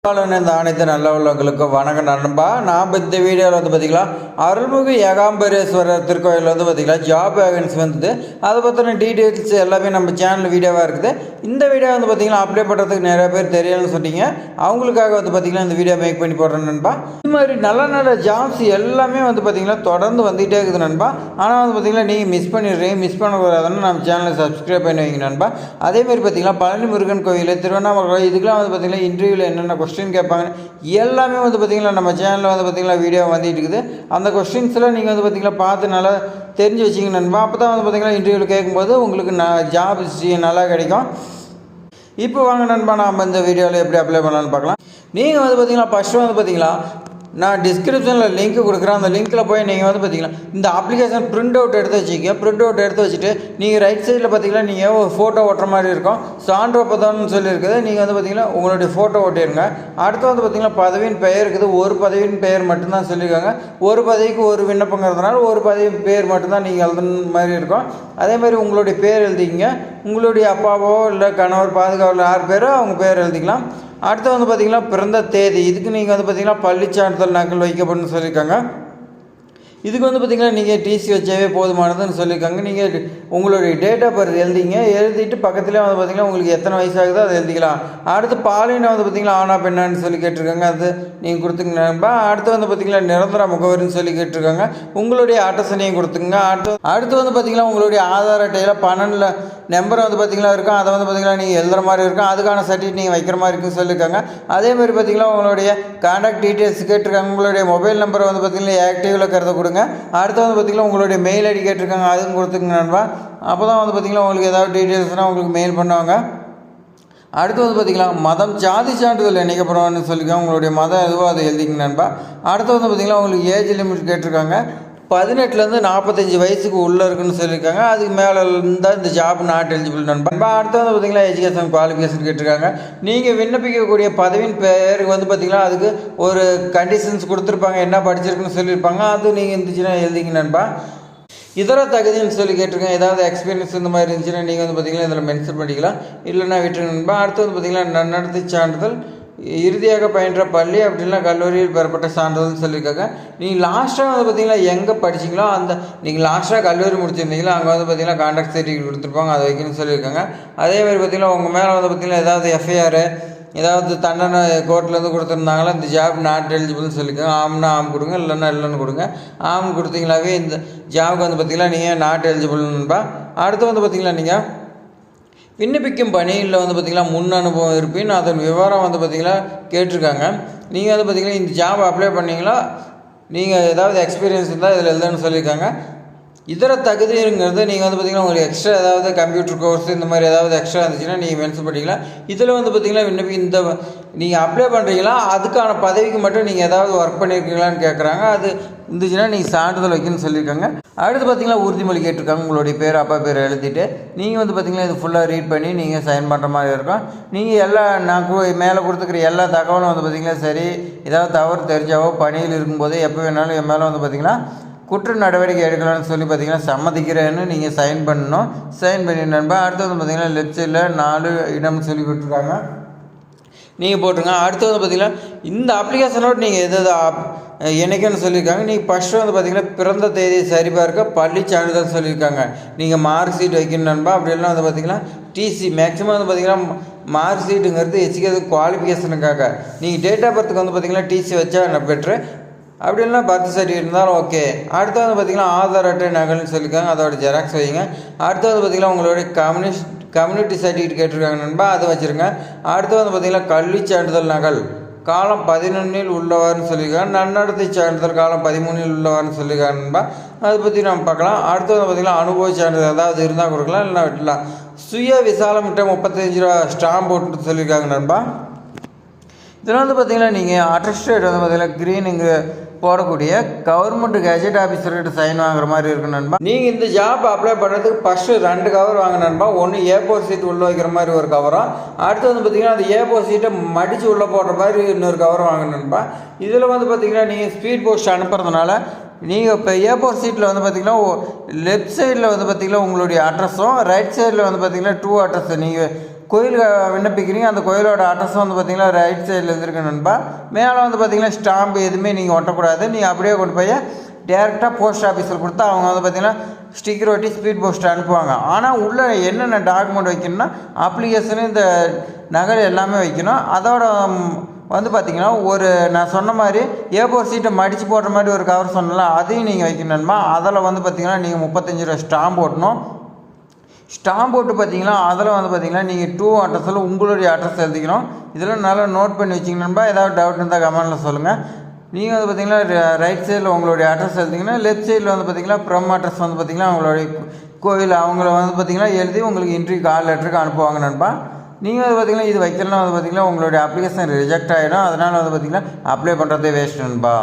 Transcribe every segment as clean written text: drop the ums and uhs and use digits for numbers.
இந்த அனைத்து நல்ல உள்ளவங்களுக்கு வணக்கம் நண்பா. நாம் இந்த வீடியோவில் பார்த்தீங்களா அருள்மிகு ஏகாம்பரேஸ்வரர் திருக்கோயில் பார்த்தீங்களா ஜாப் வேகன்சி வந்தது. அதை பற்றின டீட்டெயில்ஸ் எல்லாமே நம்ம சேனல் வீடியோவாக இருக்குது. இந்த வீடியோ பார்த்தீங்கன்னா அப்ளை பண்ணுறதுக்கு நிறைய பேர் தெரியலன்னு சொன்னீங்க. அவங்களுக்காக பார்த்தீங்கன்னா இந்த வீடியோ மேக் பண்ணி போடுறேன் நண்பா. இது மாதிரி நல்ல நல்ல ஜாப்ஸ் எல்லாமே பார்த்தீங்கன்னா தொடர்ந்து வந்துகிட்டே இருக்குது நண்பா. ஆனால் பார்த்தீங்கன்னா நீங்கள் மிஸ் பண்ணிடுறீங்க. மிஸ் பண்ணக்கூடாதுன்னு நம்ம சேனலை சப்ஸ்கிரைப் பண்ணி வைங்க நண்பா. அதேமாதிரி பார்த்தீங்கன்னா பழனி முருகன் கோயில், திருவண்ணாமலை, இதுக்கெல்லாம் பார்த்தீங்கன்னா இன்டர்வியூவில் என்னென்ன கொஸ்டின் கேட்பாங்க எல்லாமே பார்த்திங்கன்னா நம்ம சேனலில் பார்த்திங்கன்னா வீடியோ வந்துட்டு இருக்குது. அந்த கொஸ்டின்ஸ்லாம் நீங்கள் பார்த்திங்கன்னா பார்த்து நல்லா தெரிஞ்சு வச்சிங்க நண்பா. அப்போ தான் பார்த்திங்கன்னா இன்டர்வியூவில் கேட்கும்போது உங்களுக்கு ஜாப் நல்லா கிடைக்கும். இப்போ வாங்க நண்பா, நாம் இந்த வீடியோவில் எப்படி அப்ளை பண்ணலான்னு பார்க்கலாம். நீங்கள் பார்த்திங்கன்னா ஃபஸ்ட்டு பார்த்திங்கன்னா நான் டிஸ்கிரிப்ஷனில் லிங்க் கொடுக்குறேன். அந்த லிங்க்கில் போய் நீங்கள் பார்த்தீங்கன்னா இந்த அப்ளிகேஷன் பிரிண்ட் அவுட் எடுத்து வச்சுக்க. பிரிண்ட் அவுட் எடுத்து வச்சுட்டு நீங்கள் ரைட் சைடில் பார்த்தீங்கன்னா நீங்கள் ஒரு ஃபோட்டோ ஓட்டுற மாதிரி இருக்கும். சான்றொப்பதான்னு சொல்லியிருக்குது. நீங்கள் பார்த்தீங்கன்னா உங்களுடைய ஃபோட்டோ ஓட்டிடுங்க. அடுத்து பார்த்தீங்கன்னா பதவியின் பெயர் இருக்குது. ஒரு பதவியின் பெயர் மட்டும்தான் சொல்லியிருக்காங்க. ஒரு பதவிக்கு ஒரு விண்ணப்பங்கிறதுனால ஒரு பதவி பேர் மட்டும்தான் நீங்கள் எழுதுன மாதிரி இருக்கும். அதேமாதிரி உங்களுடைய பேர் எழுதிக்கிங்க. உங்களுடைய அப்பாவோ இல்லை கணவர், பாதுகாவலர் யார் பேரோ அவங்க பேர் எழுதிக்கலாம். அடுத்து பார்த்திங்கன்னா பிறந்த தேதி, இதுக்கு நீங்கள் பார்த்திங்கன்னா பள்ளிச் சான்றிதழ் நகல் வைக்கப்படணும்னு சொல்லியிருக்காங்க. இதுக்கு பார்த்திங்கன்னா நீங்கள் டிசி வச்சாவே போதுமானதுன்னு சொல்லியிருக்காங்க. நீங்கள் உங்களுடைய டேட் ஆஃப் பர்த் எழுதிங்க. எழுதிட்டு பக்கத்துலேயே பார்த்திங்கன்னா உங்களுக்கு எத்தனை வயசாகுதோ அதை எழுதிக்கலாம். அடுத்து பாலினம் பார்த்திங்கன்னா ஆனா பெண்ணான்னு சொல்லி கேட்டிருக்காங்க. அது நீங்கள் கொடுத்துங்கப்பா. அடுத்து பார்த்திங்கன்னா நிரந்தர முகவரின்னு சொல்லி கேட்டிருக்காங்க. உங்களுடைய அட்ரஸனையும் கொடுத்துங்க. அடுத்து பார்த்திங்கன்னா உங்களுடைய ஆதார் அட்டையில் 12 நம்பர் பார்த்திங்கன்னா இருக்கும். அதை பார்த்திங்கன்னா நீங்கள் எழுதுகிற மாதிரி இருக்கும். அதுக்கான சர்டிஃபிகேட் நீங்கள் வைக்கிற மாதிரி இருக்குன்னு சொல்லியிருக்காங்க. அதேமாதிரி பார்த்திங்கன்னா உங்களுடைய கான்டாக்ட் டீட்டெயில்ஸ் கேட்டிருக்காங்க. உங்களுடைய மொபைல் நம்பரை பார்த்திங்கன்னா ஆக்டிவில் கருத கொடுங்க. அடுத்து பார்த்திங்கன்னா உங்களுடைய மெயில் ஐடி கேட்டிருக்காங்க. அதுவும் கொடுத்துங்க நண்பா. அப்போ தான் பார்த்திங்கன்னா உங்களுக்கு ஏதாவது டீட்டெயில்ஸ்னால் உங்களுக்கு மெயில் பண்ணுவாங்க. அடுத்து பார்த்திங்கன்னா மதம், ஜாதி சான்றிதழ் இணைக்கப்படுவான்னு சொல்லியிருக்காங்க. உங்களுடைய மதம் எதுவோ அதை எழுதிங்க நண்பா. அடுத்து பார்த்திங்கன்னா உங்களுக்கு ஏஜ் லிமிட் கேட்டிருக்காங்க. 18லேருந்து 45 வயசுக்கு உள்ளே இருக்குன்னு சொல்லியிருக்காங்க. அதுக்கு மேலே இருந்தால் இந்த ஜாப் நாட் எலிஜிபிள் நண்பா. அடுத்து பார்த்திங்கன்னா எஜுகேஷன் குவாலிஃபிகேஷன் கேட்டிருக்காங்க. நீங்கள் விண்ணப்பிக்கக்கூடிய பதவியின் பேருக்கு பார்த்திங்கன்னா அதுக்கு ஒரு கண்டிஷன்ஸ் கொடுத்துருப்பாங்க. என்ன படிச்சிருக்குன்னு சொல்லியிருப்பாங்க. அது நீங்கள் இருந்துச்சுன்னா எழுதிங்க நண்பா. இதர தகுதின்னு சொல்லி கேட்டிருக்கேன். ஏதாவது எக்ஸ்பீரியன்ஸ் இந்த மாதிரி இருந்துச்சுன்னா நீங்கள் பார்த்திங்கன்னா இதில் மென்ஷன் பண்ணிக்கலாம். இல்லைன்னா விட்டுருங்க நண்பா. அடுத்து பார்த்திங்கன்னா நன்னடத்தை சான்றிதழ், இறுதியாக பயின்ற பள்ளி அப்படின்னா கல்லூரியில் பெறப்பட்ட சான்றிதழ்னு சொல்லியிருக்காங்க. நீங்கள் லாஸ்ட்டாக பார்த்திங்கன்னா எங்கே படிச்சிங்களோ அந்த நீங்கள் லாஸ்ட்டாக கல்லூரி முடிச்சிருந்தீங்களோ அங்கே பார்த்திங்கன்னா கான்ட்ராக்ட் சர்டிஃபிகேட் கொடுத்துருப்பாங்க. அதை வைக்கணும்னு சொல்லியிருக்காங்க. அதேமாதிரி பார்த்திங்கன்னா உங்கள் மேலே பார்த்திங்கன்னா ஏதாவது எஃப்ஐஆர், ஏதாவது தண்டனை கோர்ட்லேருந்து கொடுத்துருந்தாங்களா இந்த ஜாப் நாட் எலிஜிபிள்னு சொல்லியிருக்காங்க. ஆம்னா ஆம் கொடுங்க, இல்லைன்னா இல்லைன்னு கொடுங்க. ஆம் கொடுத்தீங்களாவே இந்த ஜாபுக்கு பார்த்திங்கன்னா நீங்கள் நாட் எலிஜிபிள்னுப்பா. அடுத்து பார்த்திங்கன்னா நீங்கள் விண்ணப்பிக்கும் பணியில் பார்த்திங்கன்னா முன் அனுபவம் இருப்பின்னு அதன் விவரம் பார்த்திங்கன்னா கேட்டிருக்காங்க. நீங்கள் பார்த்திங்கன்னா இந்த ஜாப் அப்ளை பண்ணிங்களா, நீங்கள் ஏதாவது எக்ஸ்பீரியன்ஸ் இருந்தால் இதில் எழுதுன்னு சொல்லியிருக்காங்க. இதர தகுதிங்கிறது நீங்கள் பார்த்திங்கன்னா உங்களுக்கு எக்ஸ்ட்ரா ஏதாவது கம்ப்யூட்டர் கோர்ஸ் இந்த மாதிரி ஏதாவது எக்ஸ்ட்ரா இருந்துச்சுன்னா நீங்கள் மென்ஷன் பண்ணிக்கலாம். இதில் பார்த்திங்கன்னா இந்த நீங்கள் அப்ளை பண்ணுறீங்களா அதுக்கான பதவிக்கு மட்டும் நீங்கள் ஏதாவது ஒர்க் பண்ணியிருக்கீங்களான்னு கேட்குறாங்க. அது இருந்துச்சுன்னா நீங்கள் சான்றிதழ் வைக்கணும்னு சொல்லியிருக்காங்க. அடுத்து பார்த்திங்கன்னா உறுதிமொழி கேட்டிருக்காங்க. உங்களுடைய பேர், அப்பா பேர் எழுதிட்டு நீங்கள் பார்த்திங்கன்னா இது ஃபுல்லாக ரீட் பண்ணி நீங்கள் சைன் பண்ணுற மாதிரி இருக்கும். நீங்கள் எல்லா நான் மேலே கொடுத்துக்கிற எல்லா தகவலும் பார்த்திங்கன்னா சரி, ஏதாவது தவறு தெரிஞ்சாவோ பணியில் இருக்கும்போது எப்போ வேணாலும் என் மேலே பார்த்திங்கன்னா குற்ற நடவடிக்கை எடுக்கலாம்னு சொல்லி பார்த்திங்கன்னா சம்மதிக்கிறேன்னு நீங்கள் சைன் பண்ணணும். சைன் பண்ணி நண்பா. அடுத்தது பார்த்திங்கன்னா லெஃப்ட் சைடில் 4 இடம்னு சொல்லி கொடுத்துருக்காங்க. நீங்கள் போட்டுருங்க. அடுத்தது பார்த்திங்கன்னா இந்த அப்ளிகேஷனோடு நீங்கள் எது இணைக்கணும்னு சொல்லியிருக்காங்க. நீங்கள் ஃபஸ்ட்டு பார்த்திங்கன்னா பிறந்த தேதி சரிபார்க்க பள்ளி சான்றிதழ் சொல்லியிருக்காங்க. நீங்கள் மார்க் ஷீட் வைக்கணும் நண்பா. அப்படி எல்லாம் பார்த்திங்கன்னா டிசி மேக்ஸிமம் பார்த்திங்கன்னா மார்க் ஷீட்டுங்கிறது எஜுகேஷன் குவாலிஃபிகேஷனுக்காக. நீங்கள் டேட் ஆஃப் பர்த்துக்கு பார்த்திங்கன்னா டிசி வச்சா பெட்ரு. அப்படி இல்லைனா பர்த் சர்டிஃபிகேட் இருந்தாலும் ஓகே. அடுத்தது பார்த்திங்கன்னா ஆதார் அட்டை நகல்னு சொல்லியிருக்காங்க. அதோட ஜெராக்ஸ் வைங்க. அடுத்தது பார்த்திங்கன்னா உங்களுடைய கம்யூனிட்டி சர்டிஃபிகேட் கேட்டிருக்காங்க நண்பா, அதை வச்சுருங்க. அடுத்தது பார்த்திங்கன்னா கல்வி சான்றிதழ் நகல் காலம் 11 உள்ளவார்னு சொல்லியிருக்காங்க. நன்னடத்தை சான்றிதழ் காலம் 13 உள்ளவார்னு சொல்லியிருக்காங்க நண்பா. அதை பற்றி நம்ம பார்க்கலாம். அடுத்தது பார்த்திங்கன்னா அனுபவ சான்றிதழ் ஏதாவது இருந்தால் கொடுக்கலாம், இல்லைனா விட்டுலாம். சுய விசாலமிட்ட 35 ரூபா ஸ்டாம்ப் போட்டு சொல்லியிருக்காங்க நண்பா. இதில் பார்த்திங்கன்னா நீங்கள் அட்டஸ்டேட் பார்த்திங்கன்னா க்ரீனுங்க போடக்கூடிய கவர்மெண்ட் கெஜெட் ஆஃபீஸர்கிட்ட சைன் வாங்குற மாதிரி இருக்கும் நண்பா. நீங்கள் இந்த ஜாப் அப்ளை பண்ணுறதுக்கு ஃபஸ்ட்டு 2 கவர் வாங்க நண்பா. ஒன்று A4 சீட் உள்ளே வைக்கிற மாதிரி ஒரு கவரும், அடுத்து பார்த்திங்கன்னா அந்த A4 சீட்டை மடித்து உள்ளே போடுற மாதிரி இன்னொரு கவர் வாங்க நண்பா. இதில் பார்த்திங்கன்னா நீங்கள் ஸ்பீட் போஸ்ட் அனுப்புறதுனால நீங்கள் இப்போ A4 சீட்டில் பார்த்திங்கன்னா லெஃப்ட் சைடில் பார்த்திங்கன்னா உங்களுடைய அட்ரஸும், ரைட் சைடில் பார்த்திங்கன்னா 2 அட்ரஸ் நீங்கள் கோயில் விண்ணப்பிக்கிறீங்க, அந்த கோயிலோட அட்ரஸ் வந்து பார்த்திங்கன்னா ரைட் சைடில் இருந்திருக்கு நண்பா. மேலே வந்து பார்த்திங்கன்னா ஸ்டாம்பு எதுவுமே நீங்கள் ஒட்டக்கூடாது. நீங்கள் அப்படியே கொண்டு போய் டேரெக்டாக போஸ்ட் ஆஃபீஸில் கொடுத்தா அவங்க வந்து பார்த்திங்கன்னா ஸ்டிக்கர் ஒட்டி ஸ்பீட் போஸ்ட் அனுப்புவாங்க. ஆனால் உள்ளே என்னென்ன டாக்குமெண்ட் வைக்கணும்னா அப்ளிகேஷனு இந்த நகல் எல்லாமே வைக்கணும். அதோட வந்து பார்த்திங்கன்னா ஒரு நான் சொன்ன மாதிரி A4 சீட்டை மடித்து போடுற மாதிரி ஒரு கவர் சொன்னல, அதையும் நீங்கள் வைக்கணும்மா. அதில் வந்து பார்த்திங்கன்னா நீங்கள் 35 ரூபா ஸ்டாம்ப் ஓட்டணும். ஸ்டாம்ப் போட்டு பார்த்தீங்கன்னா அதில் வந்து பார்த்திங்கன்னா நீங்கள் 2 அட்ரஸில் உங்களுடைய அட்ரஸ் எழுதிக்கணும். இதெல்லாம் நல்லா நோட் பண்ணி வச்சிங்கன்னு ஏதாவது டவுட் இருந்தால் கமெண்ட்டில் சொல்லுங்கள். நீங்கள் வந்து பார்த்திங்கன்னா ரைட் சைடில் உங்களுடைய அட்ரஸ் எழுதிங்கன்னா, லெஃப்ட் சைடில் வந்து பார்த்திங்கன்னா ஃப்ரம் அட்ரஸ் வந்து பார்த்திங்கன்னா அவங்களுடைய கோயில் அவங்கள வந்து பார்த்திங்கன்னா எழுதி உங்களுக்கு இன்ட்ரிவ் கால் லெட்டருக்கு அனுப்புவாங்க நண்பா. நீங்கள் வந்து பார்த்திங்கன்னா இது வைக்கலாம் வந்து பார்த்திங்கன்னா உங்களுடைய அப்ளிகேஷன் ரிஜெக்ட் ஆகிடும். அதனால் வந்து பார்த்திங்கன்னா அப்ளை பண்ணுறதே வேஸ்ட் நண்பா.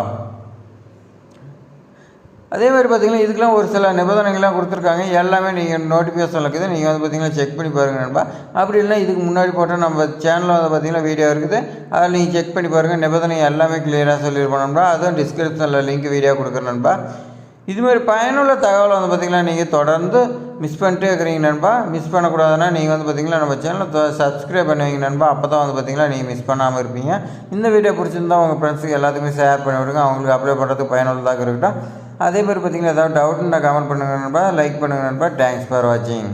அதே மாதிரி பார்த்திங்கன்னா இதுக்கெலாம் ஒரு சில நிபந்தனைகள்லாம் கொடுத்துருக்காங்க. எல்லாமே நீங்கள் நோட்டிஃபிகேஷன் இருக்குது, நீங்கள் வந்து பார்த்திங்கன்னா செக் பண்ணி பாருங்கள் நண்பா. அப்படி இல்லைனா இதுக்கு முன்னாடி போட்டால் நம்ம சேனலில் வந்து பார்த்திங்கன்னா வீடியோ இருக்குது, அதில் நீங்கள் செக் பண்ணி பாருங்கள். நிபந்தனை எல்லாமே கிளியராக சொல்லியிருப்போம் நண்பா. அதுவும் டிஸ்கிரிப்ஷனில் லிங்க் வீடியோ கொடுக்குறேன் நண்பா. இதுமாதிரி பயனுள்ள தகவலை வந்து பார்த்திங்கன்னா நீங்கள் தொடர்ந்து மிஸ் பண்ணிட்டே இருக்கிறீங்க நண்பா. மிஸ் பண்ணக்கூடாதுன்னா நீங்கள் வந்து பார்த்திங்கன்னா நம்ம சேனலை சப்ஸ்கிரைப் பண்ணி வைங்க நண்பா. அப்போ தான் வந்து பார்த்திங்கன்னா நீங்கள் மிஸ் பண்ணாமல் இருப்பீங்க. இந்த வீடியோ பிடிச்சிருந்தா உங்கள் ஃப்ரெண்ட்ஸுக்கு எல்லாத்துக்குமே ஷேர் பண்ணி விடுங்க, அவங்களுக்கு அப்ளை பண்ணுறதுக்கு பயனுள்ளதாக இருக்கட்டும். அதே மாதிரி பார்த்திங்கன்னா ஏதாவது டவுட்னா கமெண்ட் பண்ணுங்கள் நண்பா, லைக் பண்ணுங்கள் நண்பா. தேங்க்ஸ் ஃபார் வாட்சிங்.